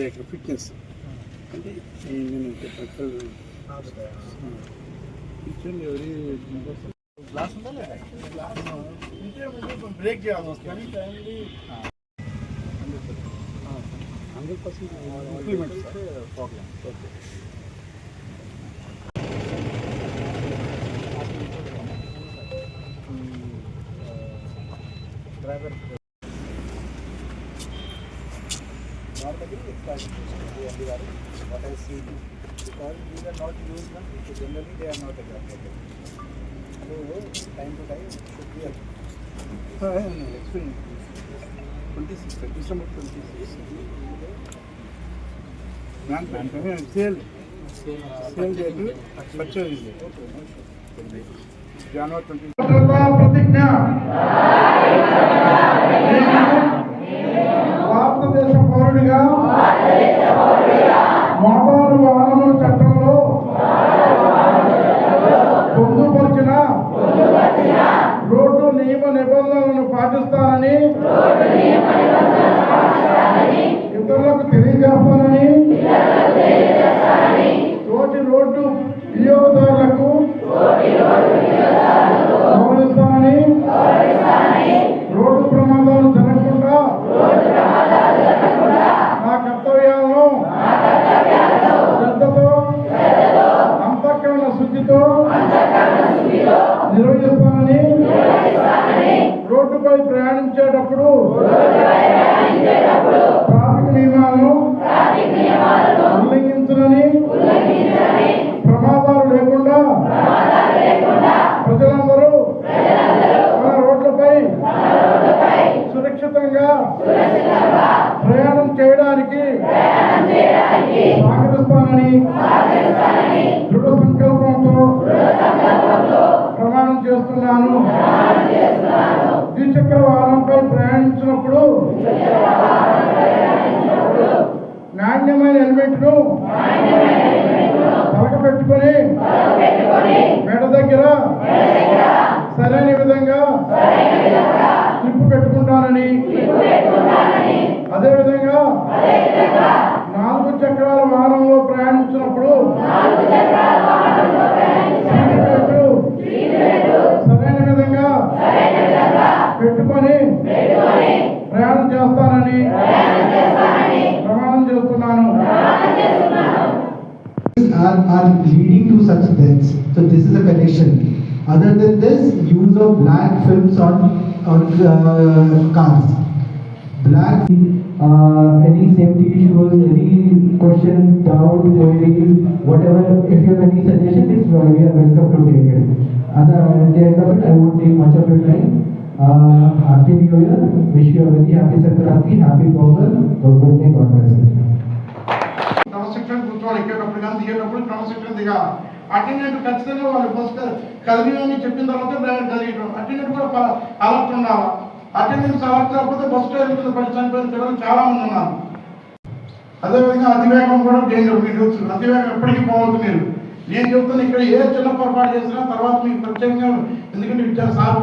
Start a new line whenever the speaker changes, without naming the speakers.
ఇక్కడ ఫిట్నెస్ అంటే నేను ఎవరి గ్లాస్ ఉందా బ్రేక్ చేయాల్సి వస్తుంది కానీ 100% implement problem okay driver what I see because these are not used now, so generally they are not adapted. So time to time should be explain 26 December 26 man sale date purchase January 20 प्रतिज्ञा భారతదేశ పౌరుడిగా motor వాహనముల చట్టంలో పొందుపరిచిన road నియమ నిబంధనలను పాటిస్తానని ఇతరులకు తెలియజేస్తానని తోటి road వినియోగదారులకు గౌరవిస్తానని రోడ్డు ప్రమాదాలు జరగకుండా నా కర్తవ్యాలను శ్రద్ధతో అంతఃకరణ శుద్ధితో నిర్వహిస్తానని రోడ్డుపై ప్రయాణించేటప్పుడు ట్రాఫిక్ నియమాలను ఉల్లంఘించనని ప్రమాదాలు లేకుండా ప్రజలందరూ మన రోడ్లపై సురక్షితంగా ప్రయాణం చేయడానికి సహకరిస్తానని దృఢ సంకల్పంతో ప్రమాణం చేస్తున్నాను. ద్విచక్ర వాహనంపై ప్రయాణించినప్పుడు నాణ్యమైన హెల్మెట్ను తలక పెట్టుకొని మెడ దగ్గర సరైన విధంగా క్లిప్ పెట్టుకుంటానని అదేవిధంగా 4 చక్రాల వాహనంలో ప్రయాణించినప్పుడు సరైన విధంగా పెట్టుకొని ప్రయాణం చేస్తానని ప్రమాణం చేస్తున్నాను.
Are leading to such deaths. So this is a condition. Other than this, use of black films on cars. Black, any safety issues, any question, doubt, queries, whatever. If you have any suggestion, we are welcome to take it. At the end of it, I won't take much of your time. Happy New Year. Wish you a very happy Sankranti, happy Pongal. Good day, God bless you.
క్రమశిక్షణ కూర్చోవాలి. ఎక్కేటప్పుడు కానీ దిగేటప్పుడు క్రమశిక్షణ దిగాలి. Attendant ఖచ్చితంగా వాళ్ళు first కదిలి అని చెప్పిన తర్వాత డ్రైవర్ కదిలియడం. అటెండెంట్ కూడా అలర్ట్ ఉండాలి. అటెండెన్స్ అలర్ట్ లేకపోతే బస్ డ్రైవర్ కింద పడి చనిపోయిన పిల్లలు చాలా మంది ఉన్నారు. అదేవిధంగా అతివేగం కూడా డేంజర్. మీకు అతివేగం ఎప్పటికీ పోవద్దు. నేను చెప్తాను ఇక్కడ ఏ చిన్న పొరపాటు చేసినా తర్వాత మీకు ప్రత్యేకంగా ఎందుకంటే సార్